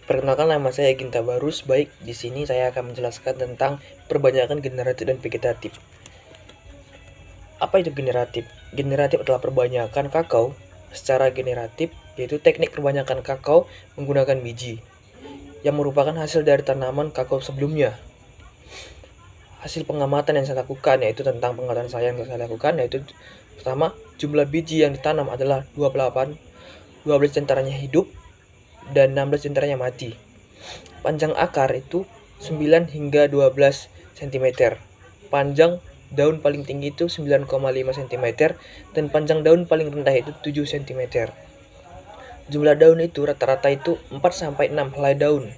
Perkenalkan, nama saya Ginta Barus. Baik, di sini saya akan menjelaskan tentang perbanyakan generatif dan vegetatif. Apa itu generatif? Generatif adalah perbanyakan kakao secara generatif, yaitu teknik perbanyakan kakao menggunakan biji yang merupakan hasil dari tanaman kakao sebelumnya. Hasil pengamatan yang saya lakukan, yaitu tentang pengamatan saya yang saya lakukan, yaitu pertama, jumlah biji yang ditanam adalah 28, 12 diantaranya hidup dan 16 diantaranya mati. Panjang akar itu 9 hingga 12 cm. Panjang daun paling tinggi itu 9,5 cm dan panjang daun paling rendah itu 7 cm. Jumlah daun itu rata-rata itu 4 sampai 6 helai daun.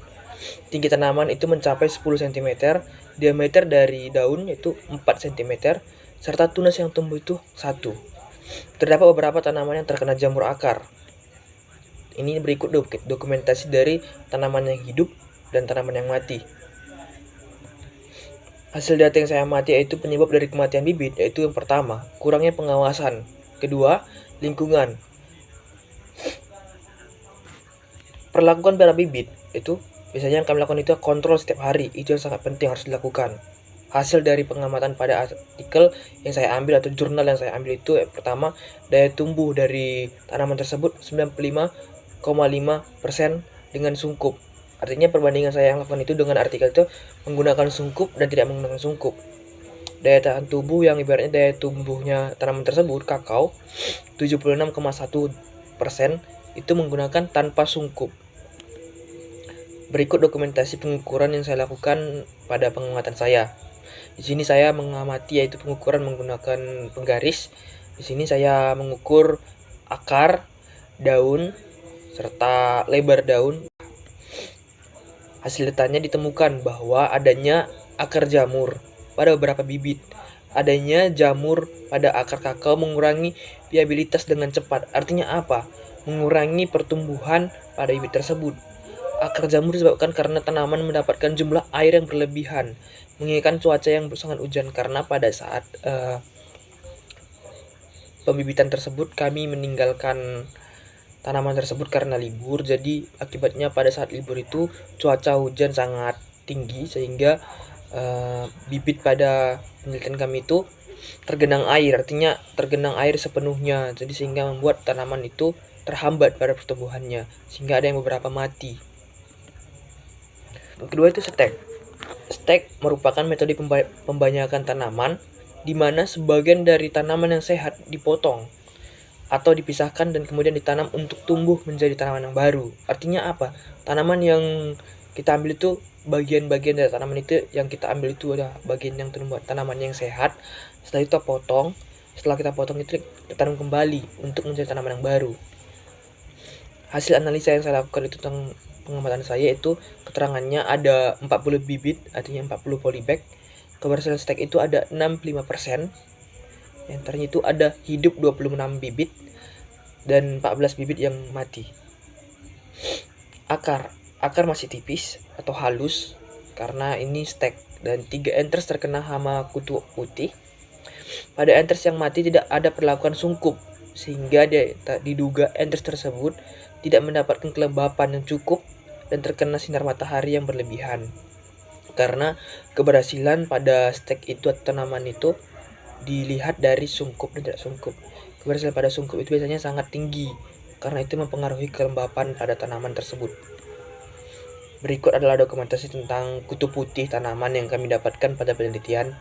Tinggi tanaman itu mencapai 10 cm, diameter dari daun itu 4 cm, serta tunas yang tumbuh itu 1. Terdapat beberapa tanaman yang terkena jamur akar. Ini berikut dokumentasi dari tanaman yang hidup dan tanaman yang mati. Hasil data yang saya amati yaitu penyebab dari kematian bibit, yaitu yang pertama, kurangnya pengawasan. Kedua, lingkungan. Perlakuan pada bibit, itu biasanya yang kami lakukan itu kontrol setiap hari. Itu yang sangat penting harus dilakukan. Hasil dari pengamatan pada artikel yang saya ambil atau jurnal yang saya ambil itu, pertama, daya tumbuh dari tanaman tersebut 95,5% dengan sungkup. Artinya perbandingan saya yang lakukan itu dengan artikel itu menggunakan sungkup dan tidak menggunakan sungkup. Daya tahan tubuh yang ibaratnya daya tumbuhnya tanaman tersebut, kakao, 76,1% itu menggunakan tanpa sungkup. Berikut dokumentasi pengukuran yang saya lakukan pada pengamatan saya. Di sini saya mengamati yaitu pengukuran menggunakan penggaris. Di sini saya mengukur akar, daun, serta lebar daun. Hasil datanya ditemukan bahwa adanya akar jamur pada beberapa bibit. Adanya jamur pada akar kakao mengurangi viabilitas dengan cepat. Artinya apa? Mengurangi pertumbuhan pada bibit tersebut. Akar jamur disebabkan karena tanaman mendapatkan jumlah air yang berlebihan, menginginkan cuaca yang sangat hujan. Karena pada saat pembibitan tersebut kami meninggalkan tanaman tersebut karena libur, jadi akibatnya pada saat libur itu cuaca hujan sangat tinggi sehingga bibit pada penelitian kami itu tergenang air, artinya tergenang air sepenuhnya, jadi sehingga membuat tanaman itu terhambat pada pertumbuhannya sehingga ada yang beberapa mati. Yang kedua itu stek. Stek merupakan metode pembanyakan tanaman di mana sebagian dari tanaman yang sehat dipotong atau dipisahkan dan kemudian ditanam untuk tumbuh menjadi tanaman yang baru. Artinya apa? Tanaman yang kita ambil itu, bagian-bagian dari tanaman itu yang kita ambil itu adalah bagian yang tumbuh tanaman yang sehat. Setelah itu kita potong. Setelah kita potong itu kita tanam kembali untuk menjadi tanaman yang baru. Hasil analisa yang saya lakukan itu tentang pengamatan saya itu keterangannya ada 40 bibit, artinya 40 polybag. Keberhasilan stek itu ada 65%. Yang antaranya itu ada hidup 26 bibit dan 14 bibit yang mati. Akar masih tipis atau halus karena ini stek, dan 3 enters terkena hama kutu putih. Pada enters yang mati tidak ada perlakuan sungkup sehingga diduga enters tersebut tidak mendapatkan kelembapan yang cukup dan terkena sinar matahari yang berlebihan. Karena keberhasilan pada stek itu atau tanaman itu dilihat dari sungkup dan tidak sungkup. Keberhasilan pada sungkup itu biasanya sangat tinggi karena itu mempengaruhi kelembapan pada tanaman tersebut. Berikut adalah dokumentasi tentang kutu putih tanaman yang kami dapatkan pada penelitian.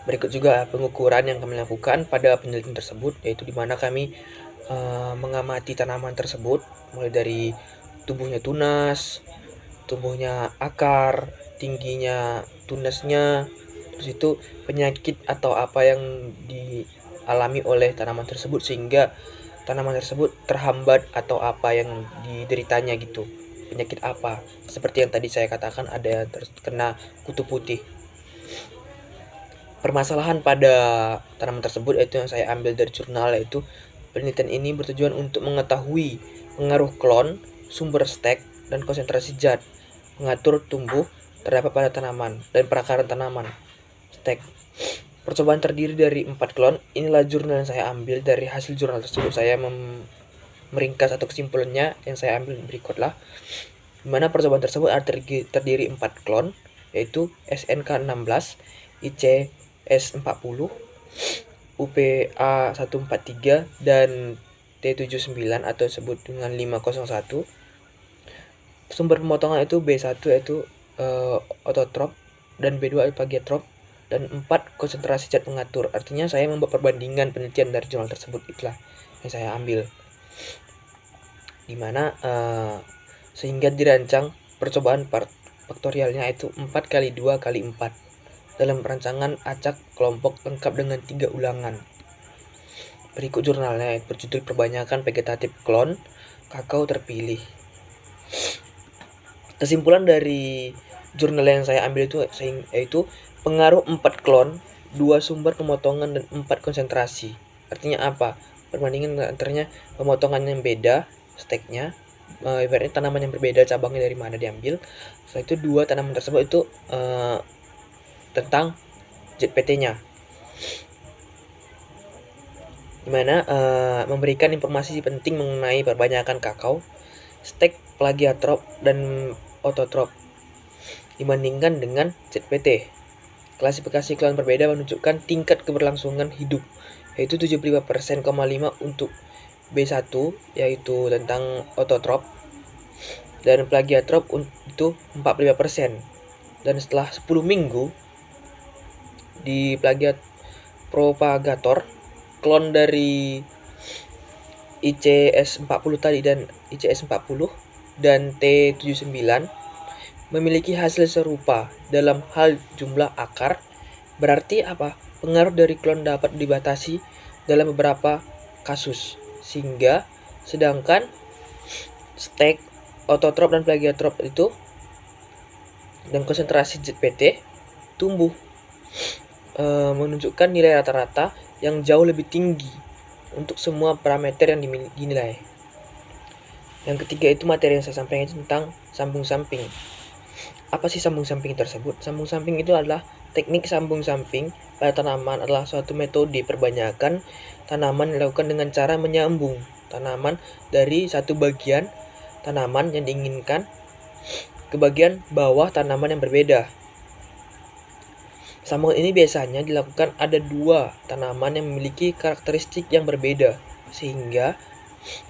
Berikut juga pengukuran yang kami lakukan pada penelitian tersebut, yaitu di mana kami mengamati tanaman tersebut mulai dari tumbuhnya tunas, tumbuhnya akar, tingginya tunasnya, terus itu penyakit atau apa yang dialami oleh tanaman tersebut sehingga tanaman tersebut terhambat atau apa yang dideritanya gitu, penyakit apa, seperti yang tadi saya katakan ada yang terkena kutu putih. Permasalahan pada tanaman tersebut yaitu yang saya ambil dari jurnal, yaitu penelitian ini bertujuan untuk mengetahui pengaruh klon, sumber stek, dan konsentrasi zat mengatur tumbuh terdapat pada tanaman dan perakaran tanaman stek. Percobaan terdiri dari 4 klon. Inilah jurnal yang saya ambil. Dari hasil jurnal tersebut saya meringkas atau kesimpulannya yang saya ambil berikutlah. Di mana percobaan tersebut terdiri 4 klon, yaitu SNK16, ICS40, UPA143, dan T79 atau disebut dengan 501. Sumber pemotongan itu B1 yaitu autotrop, dan B2 plagiatrop, dan 4 konsentrasi zat pengatur. Artinya saya membuat perbandingan penelitian dari jurnal tersebut, itulah yang saya ambil. Dimana sehingga dirancang percobaan faktorialnya itu 4x2x4 dalam perancangan acak kelompok lengkap dengan 3 ulangan. Berikut jurnalnya berjudul Perbanyakan Vegetatif Klon Kakao Terpilih. Kesimpulan dari jurnal yang saya ambil itu yaitu pengaruh 4 klon, 2 sumber pemotongan, dan 4 konsentrasi. Artinya apa? Perbandingan antaranya pemotongan yang beda, steknya, ibaratnya tanaman yang berbeda cabangnya dari mana diambil. Setelah itu 2 tanaman tersebut itu tentang ZPT-nya, dimana memberikan informasi penting mengenai perbanyakan kakao, stek, plagiatrop, dan autotrop dibandingkan dengan ZPT. Klasifikasi klon berbeda menunjukkan tingkat keberlangsungan hidup, yaitu 75,5% untuk B1 yaitu tentang autotrop, dan plagiatrop itu 45%. Dan setelah 10 minggu di plagiat propagator, klon dari ICS40 tadi dan ICS40 dan T79 memiliki hasil serupa dalam hal jumlah akar. Berarti apa? Pengaruh dari klon dapat dibatasi dalam beberapa kasus, sehingga sedangkan stek, autotrop, dan plagiatrop itu dan konsentrasi ZPT tumbuh menunjukkan nilai rata-rata yang jauh lebih tinggi untuk semua parameter yang dinilai. Yang ketiga itu materi yang saya sampaikan tentang sambung samping. Apa sih sambung samping tersebut? Sambung samping itu adalah teknik sambung samping pada tanaman, adalah suatu metode perbanyakan tanaman dilakukan dengan cara menyambung tanaman dari satu bagian tanaman yang diinginkan ke bagian bawah tanaman yang berbeda. Sambungan ini biasanya dilakukan ada 2 tanaman yang memiliki karakteristik yang berbeda, sehingga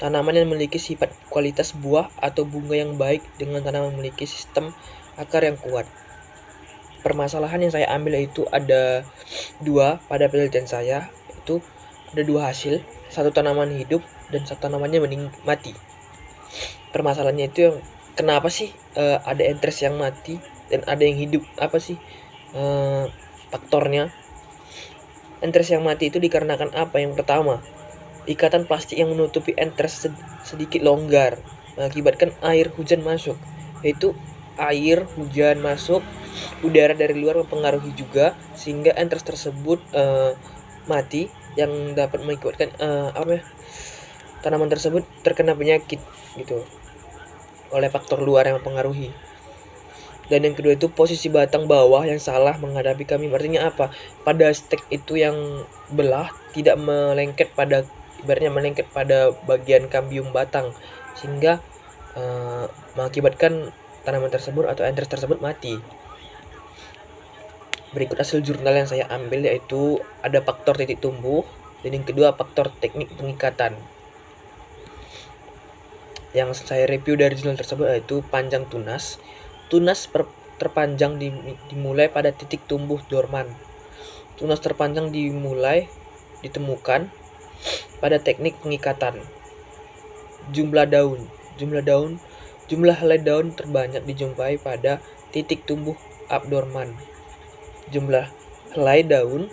tanaman yang memiliki sifat kualitas buah atau bunga yang baik dengan tanaman yang memiliki sistem akar yang kuat. Permasalahan yang saya ambil itu ada 2 pada penelitian saya, itu ada 2 hasil, satu tanaman hidup dan satu tanamannya mati. Permasalahannya itu yang kenapa sih ada entres yang mati dan ada yang hidup? Apa sih faktornya? Entres yang mati itu dikarenakan apa? Yang pertama, ikatan plastik yang menutupi entres sedikit longgar mengakibatkan air hujan masuk, yaitu air hujan masuk, udara dari luar mempengaruhi juga, sehingga entres tersebut mati, yang dapat mengakibatkan tanaman tersebut terkena penyakit gitu oleh faktor luar yang mempengaruhi. Dan yang kedua itu posisi batang bawah yang salah menghadapi kami. Artinya apa? Pada stek itu yang belah tidak melengket pada, ibaratnya melengket pada bagian kambium batang, sehingga mengakibatkan tanaman tersebut atau entres tersebut mati. Berikut hasil jurnal yang saya ambil, yaitu ada faktor titik tumbuh, dan yang kedua faktor teknik pengikatan. Yang saya review dari jurnal tersebut yaitu panjang tunas. Tunas terpanjang dimulai pada titik tumbuh dorman. Tunas terpanjang ditemukan pada teknik pengikatan. Jumlah helai daun terbanyak dijumpai pada titik tumbuh abdorman. Jumlah helai daun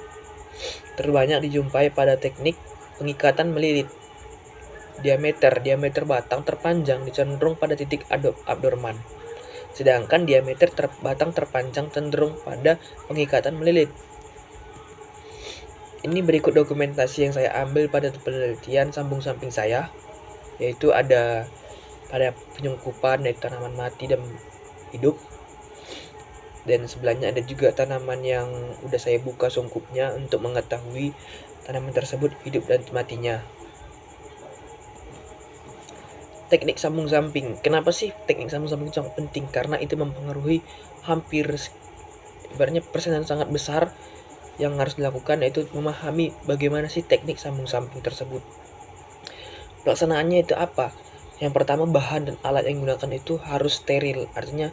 terbanyak dijumpai pada teknik pengikatan melilit. Diameter batang terpanjang cenderung pada titik abdorman, sedangkan diameter batang terpanjang cenderung pada pengikatan melilit. Ini berikut dokumentasi yang saya ambil pada penelitian sambung samping saya, yaitu ada pada penyungkupan dari tanaman mati dan hidup, dan sebelahnya ada juga tanaman yang udah saya buka sungkupnya untuk mengetahui tanaman tersebut hidup dan matinya. teknik sambung samping. Kenapa sih teknik sambung samping sangat penting? Karena itu mempengaruhi hampir ibaratnya persenan sangat besar yang harus dilakukan, yaitu memahami bagaimana sih teknik sambung samping tersebut. Pelaksanaannya itu apa? Yang pertama, bahan dan alat yang digunakan itu harus steril, artinya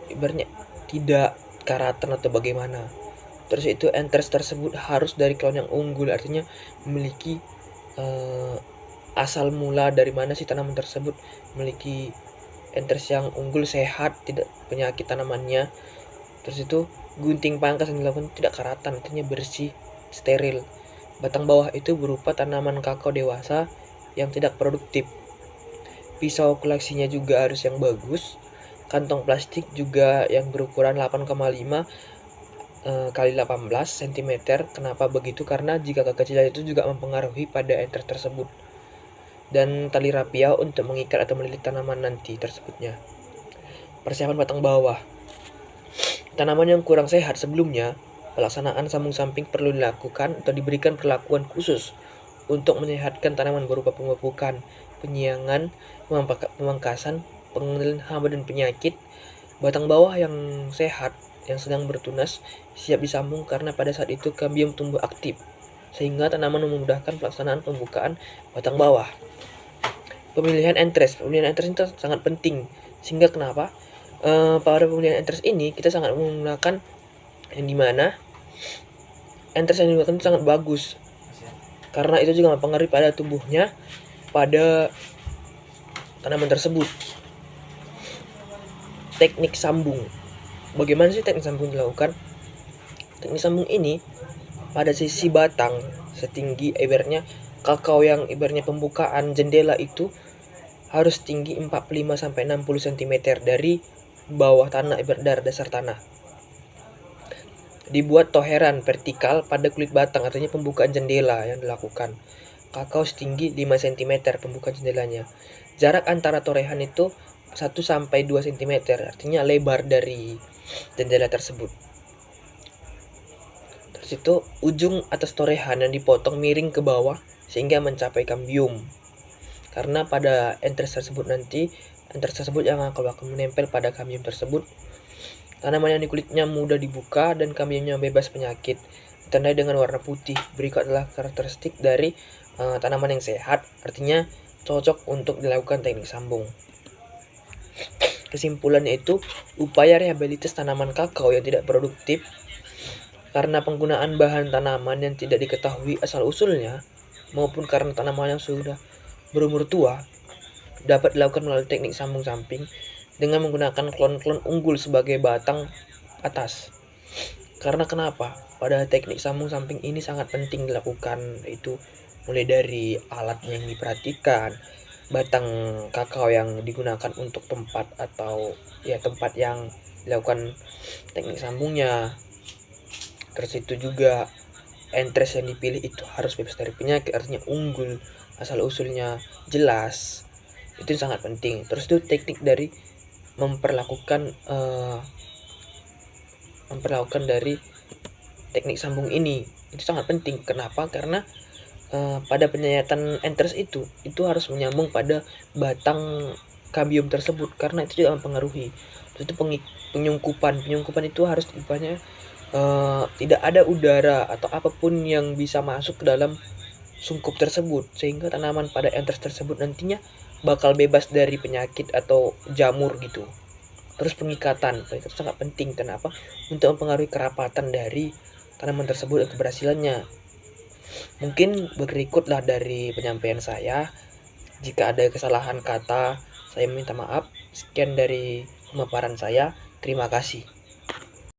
ibaratnya tidak karatan atau bagaimana. Terus itu enters tersebut harus dari clone yang unggul, artinya memiliki asal mula dari mana sih tanaman tersebut, memiliki enters yang unggul, sehat, tidak penyakit tanamannya. Terus itu gunting pangkas yang dilakukan tidak karatan, artinya bersih, steril. Batang bawah itu berupa tanaman kakao dewasa yang tidak produktif. Pisau koleksinya juga harus yang bagus. Kantong plastik juga yang berukuran 8,5 kali 18 cm. Kenapa begitu? Karena jika kekecilan itu juga mempengaruhi pada enter tersebut. Dan tali rapia untuk mengikat atau melilit tanaman nanti tersebutnya. Persiapan batang bawah. Tanaman yang kurang sehat sebelumnya, pelaksanaan sambung samping perlu dilakukan atau diberikan perlakuan khusus untuk menyehatkan tanaman berupa pemupukan, penyiangan, pemangkasan, pengendalian hama dan penyakit. Batang bawah yang sehat, yang sedang bertunas, siap disambung karena pada saat itu kambium tumbuh aktif, sehingga tanaman memudahkan pelaksanaan pembukaan batang bawah. Pemilihan entres itu sangat penting, sehingga kenapa pada pemilihan entres ini kita sangat menggunakan yang dimana entres yang digunakan sangat bagus, karena itu juga mempengaruhi pada tumbuhnya pada tanaman tersebut. Teknik sambung. Bagaimana sih teknik sambung dilakukan? Teknik sambung ini pada sisi batang setinggi ibaratnya kakao yang ibaratnya pembukaan jendela itu harus tinggi 45-60 cm dari bawah tanah, ibarat dari dasar tanah. Dibuat toheran vertikal pada kulit batang, artinya pembukaan jendela yang dilakukan. Kakao setinggi 5 cm pembukaan jendelanya. Jarak antara torehan itu 1-2 cm, artinya lebar dari jendela tersebut. Terus itu ujung atas torehan yang dipotong miring ke bawah sehingga mencapai kambium. Karena pada entres tersebut nanti, entres tersebut yang akan menempel pada kambium tersebut. Tanaman yang di kulitnya mudah dibuka dan kambiumnya bebas penyakit, ditandai dengan warna putih. Berikut adalah karakteristik dari tanaman yang sehat, artinya cocok untuk dilakukan teknik sambung. Kesimpulannya itu, upaya rehabilitas tanaman kakao yang tidak produktif karena penggunaan bahan tanaman yang tidak diketahui asal-usulnya maupun karena tanaman yang sudah berumur tua dapat dilakukan melalui teknik sambung samping dengan menggunakan klon-klon unggul sebagai batang atas. Karena kenapa? Pada teknik sambung samping ini sangat penting dilakukan, yaitu mulai dari alatnya yang diperhatikan, batang kakao yang digunakan untuk tempat atau tempat yang dilakukan teknik sambungnya. Terus itu juga entres yang dipilih itu harus bebas dari penyakit, artinya unggul, asal usulnya jelas. Itu sangat penting. Terus itu teknik dari memperlakukan dari teknik sambung ini itu sangat penting. Kenapa? Karena pada penyayatan entres itu harus menyambung pada batang kambium tersebut, karena itu juga mempengaruhi. Terus itu penyungkupan itu harus tidak ada udara atau apapun yang bisa masuk ke dalam sungkup tersebut, sehingga tanaman pada entres tersebut nantinya bakal bebas dari penyakit atau jamur gitu. Terus pengikatan itu sangat penting. Kenapa? Untuk mempengaruhi kerapatan dari tanaman tersebut dan keberhasilannya. Mungkin berikutlah dari penyampaian saya. Jika ada kesalahan kata, saya minta maaf. Sekian dari pemaparan saya. Terima kasih.